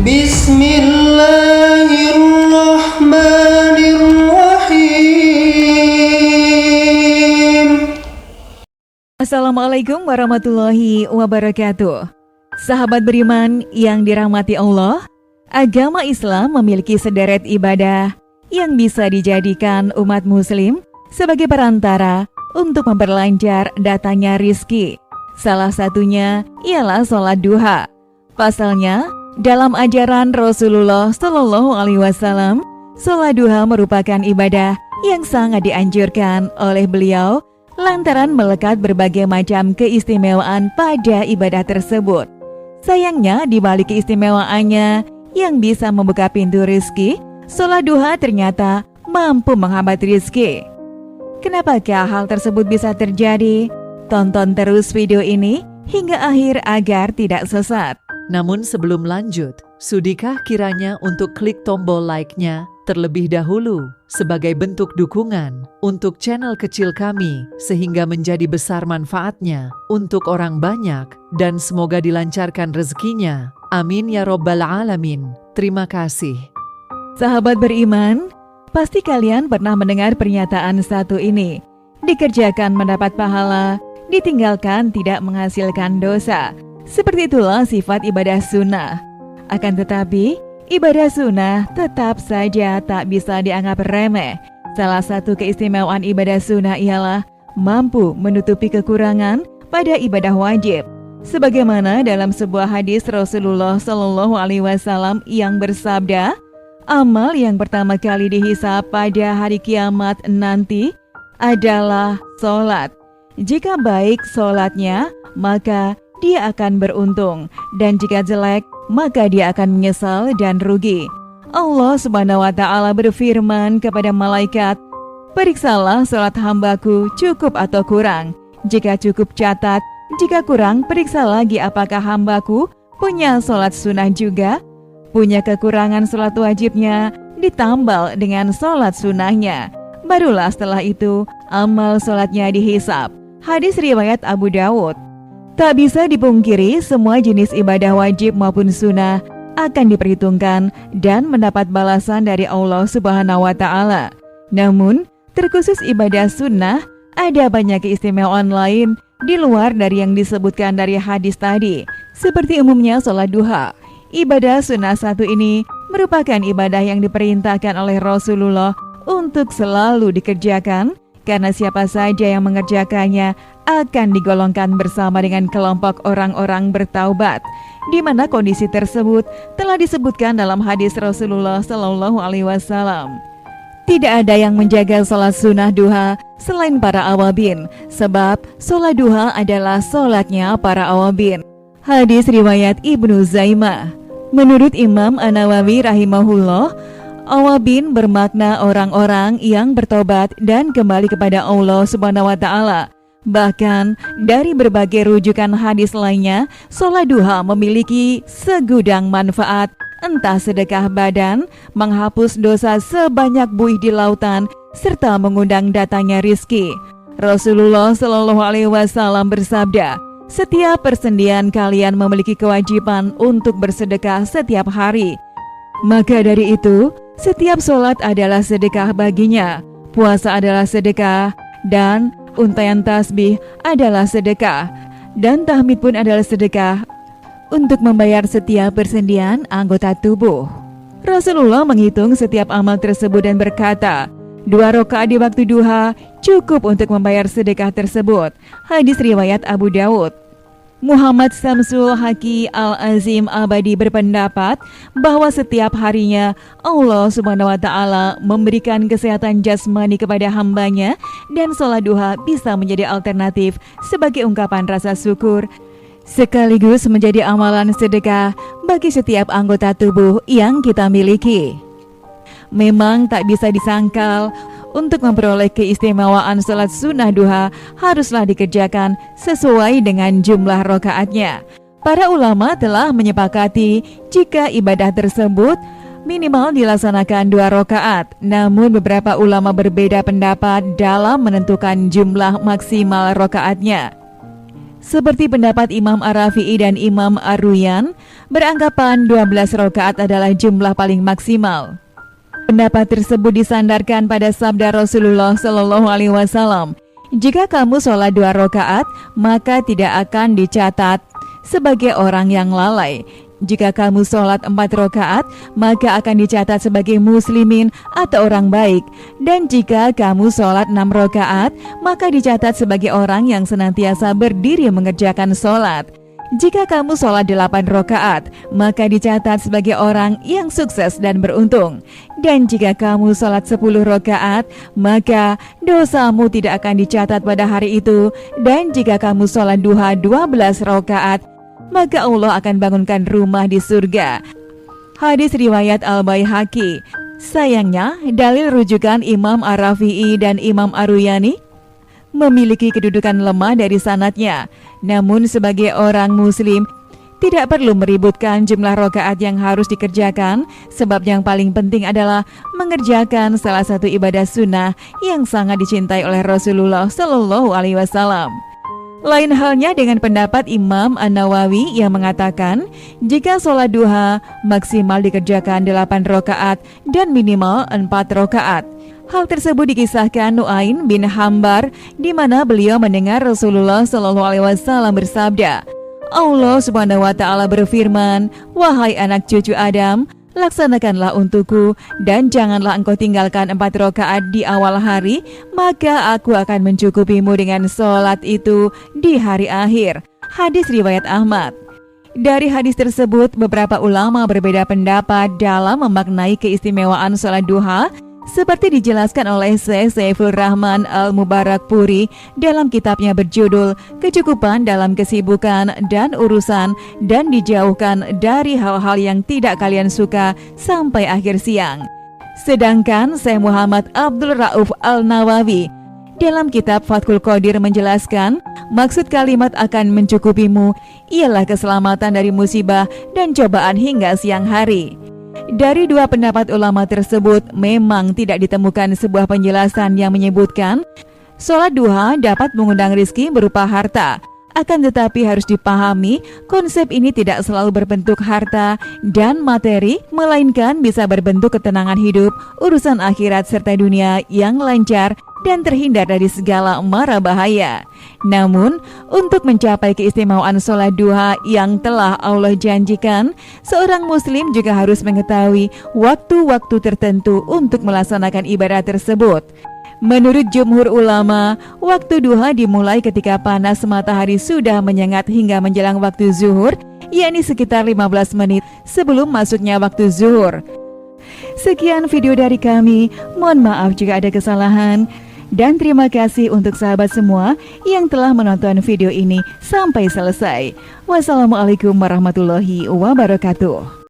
Bismillahirrahmanirrahim. Assalamualaikum warahmatullahi wabarakatuh. Sahabat beriman yang dirahmati Allah, agama Islam memiliki sederet ibadah yang bisa dijadikan umat muslim sebagai perantara untuk memperlancar datangnya rizki. Salah satunya ialah sholat duha. Pasalnya, dalam ajaran Rasulullah Shallallahu Alaihi Wasallam, sholat duha merupakan ibadah yang sangat dianjurkan oleh beliau lantaran melekat berbagai macam keistimewaan pada ibadah tersebut. Sayangnya, di balik keistimewaannya yang bisa membuka pintu rizki, sholat duha ternyata mampu menghambat rizki. Kenapakah hal tersebut bisa terjadi? Tonton terus video ini hingga akhir agar tidak sesat. Namun sebelum lanjut, sudikah kiranya untuk klik tombol like-nya terlebih dahulu sebagai bentuk dukungan untuk channel kecil kami sehingga menjadi besar manfaatnya untuk orang banyak dan semoga dilancarkan rezekinya. Amin ya Rabbal Alamin. Terima kasih. Sahabat beriman, pasti kalian pernah mendengar pernyataan satu ini. Dikerjakan mendapat pahala, ditinggalkan tidak menghasilkan dosa. Seperti itulah sifat ibadah sunnah. Akan tetapi, ibadah sunnah tetap saja tak bisa dianggap remeh. Salah satu keistimewaan ibadah sunnah ialah mampu menutupi kekurangan pada ibadah wajib. Sebagaimana dalam sebuah hadis Rasulullah Shallallahu Alaihi Wasallam yang bersabda, amal yang pertama kali dihisab pada hari kiamat nanti adalah sholat. Jika baik sholatnya, maka dia akan beruntung, dan jika jelek, maka dia akan menyesal dan rugi. Allah Subhanahu wa Ta'ala berfirman kepada malaikat, periksalah sholat hambaku cukup atau kurang. Jika cukup, catat. Jika kurang, periksa lagi apakah hambaku punya sholat sunnah juga. Punya kekurangan sholat wajibnya, ditambal dengan sholat sunnahnya. Barulah setelah itu, amal sholatnya dihisab. Hadis riwayat Abu Dawud. Tak bisa dipungkiri, semua jenis ibadah wajib maupun sunnah akan diperhitungkan dan mendapat balasan dari Allah Subhanahu wa Ta'ala. Namun, terkhusus ibadah sunnah, ada banyak keistimewaan lain di luar dari yang disebutkan dari hadis tadi. Seperti umumnya sholat duha. Ibadah sunnah satu ini merupakan ibadah yang diperintahkan oleh Rasulullah untuk selalu dikerjakan, karena siapa saja yang mengerjakannya akan digolongkan bersama dengan kelompok orang-orang bertaubat, di mana kondisi tersebut telah disebutkan dalam hadis Rasulullah Shallallahu Alaihi Wasallam. Tidak ada yang menjaga sholat sunnah duha selain para awabin, sebab sholat duha adalah sholatnya para awabin. Hadis riwayat Ibnu Zaimah. Menurut Imam An-Nawawi rahimahullah, awabin bermakna orang-orang yang bertobat dan kembali kepada Allah Subhanahu wa Ta'ala. Bahkan dari berbagai rujukan hadis lainnya, sholat duha memiliki segudang manfaat, entah sedekah badan, menghapus dosa sebanyak buih di lautan, serta mengundang datangnya rizki. Rasulullah Shallallahu Alaihi Wasallam bersabda, setiap persendian kalian memiliki kewajiban untuk bersedekah setiap hari. Maka dari itu, setiap sholat adalah sedekah baginya, puasa adalah sedekah, dan untayan tasbih adalah sedekah, dan tahmid pun adalah sedekah untuk membayar setiap persendian anggota tubuh. Rasulullah menghitung setiap amal tersebut dan berkata, 2 rakaat di waktu duha cukup untuk membayar sedekah tersebut. Hadis riwayat Abu Dawud. Muhammad Samsul Haqi Al-Azim Abadi berpendapat bahwa setiap harinya Allah Subhanahu wa Ta'ala memberikan kesehatan jasmani kepada hambanya, dan sholat duha bisa menjadi alternatif sebagai ungkapan rasa syukur sekaligus menjadi amalan sedekah bagi setiap anggota tubuh yang kita miliki. Memang tak bisa disangkal, untuk memperoleh keistimewaan sholat sunnah duha haruslah dikerjakan sesuai dengan jumlah rakaatnya. Para ulama telah menyepakati jika ibadah tersebut minimal dilaksanakan 2 rakaat. Namun beberapa ulama berbeda pendapat dalam menentukan jumlah maksimal rakaatnya. Seperti pendapat Imam Ar-Rafi'i dan Imam Ar-Ruyan, beranggapan 12 rakaat adalah jumlah paling maksimal. Pendapat tersebut disandarkan pada sabda Rasulullah Shallallahu Alaihi Wasallam, jika kamu sholat 2 rakaat, maka tidak akan dicatat sebagai orang yang lalai. Jika kamu sholat 4 rakaat, maka akan dicatat sebagai muslimin atau orang baik. Dan jika kamu sholat 6 rakaat, maka dicatat sebagai orang yang senantiasa berdiri mengerjakan sholat. Jika kamu sholat 8 rakaat, maka dicatat sebagai orang yang sukses dan beruntung. Dan jika kamu sholat 10 rakaat, maka dosamu tidak akan dicatat pada hari itu. Dan jika kamu sholat duha 12 rakaat, maka Allah akan bangunkan rumah di surga. Hadis riwayat Al-Baihaqi. Sayangnya, dalil rujukan Imam Ar-Rafi'i dan Imam Ar-Ruyani memiliki kedudukan lemah dari sanadnya. Namun sebagai orang muslim, tidak perlu meributkan jumlah rakaat yang harus dikerjakan, sebab yang paling penting adalah mengerjakan salah satu ibadah sunnah yang sangat dicintai oleh Rasulullah Shallallahu Alaihi Wasallam. Lain halnya dengan pendapat Imam An-Nawawi yang mengatakan, jika sholat duha maksimal dikerjakan 8 rakaat dan minimal 4 rakaat. Hal tersebut dikisahkan Nu'ain bin Hambar, di mana beliau mendengar Rasulullah SAW bersabda, Allah Subhanahu wa Ta'ala berfirman, wahai anak cucu Adam, laksanakanlah untukku dan janganlah engkau tinggalkan 4 rakaat di awal hari, maka aku akan mencukupimu dengan sholat itu di hari akhir. Hadis riwayat Ahmad. Dari hadis tersebut, beberapa ulama berbeda pendapat dalam memaknai keistimewaan sholat duha, seperti dijelaskan oleh Syekh Saiful Rahman Al-Mubarakpuri dalam kitabnya berjudul Kecukupan dalam Kesibukan dan Urusan dan Dijauhkan dari Hal-hal yang Tidak Kalian Suka sampai Akhir Siang. Sedangkan Syekh Muhammad Abdul Rauf Al-Nawawi dalam kitab Fathul Qadir menjelaskan, maksud kalimat akan mencukupimu ialah keselamatan dari musibah dan cobaan hingga siang hari. Dari dua pendapat ulama tersebut, memang tidak ditemukan sebuah penjelasan yang menyebutkan sholat duha dapat mengundang rizki berupa harta. Akan tetapi harus dipahami, konsep ini tidak selalu berbentuk harta dan materi, melainkan bisa berbentuk ketenangan hidup, urusan akhirat serta dunia yang lancar dan terhindar dari segala mara bahaya. Namun, untuk mencapai keistimewaan sholat duha yang telah Allah janjikan, seorang muslim juga harus mengetahui waktu-waktu tertentu untuk melaksanakan ibadah tersebut. Menurut jumhur ulama, waktu duha dimulai ketika panas matahari sudah menyengat hingga menjelang waktu zuhur, yakni sekitar 15 menit sebelum masuknya waktu zuhur. Sekian video dari kami, mohon maaf jika ada kesalahan. Dan terima kasih untuk sahabat semua yang telah menonton video ini sampai selesai. Wassalamualaikum warahmatullahi wabarakatuh.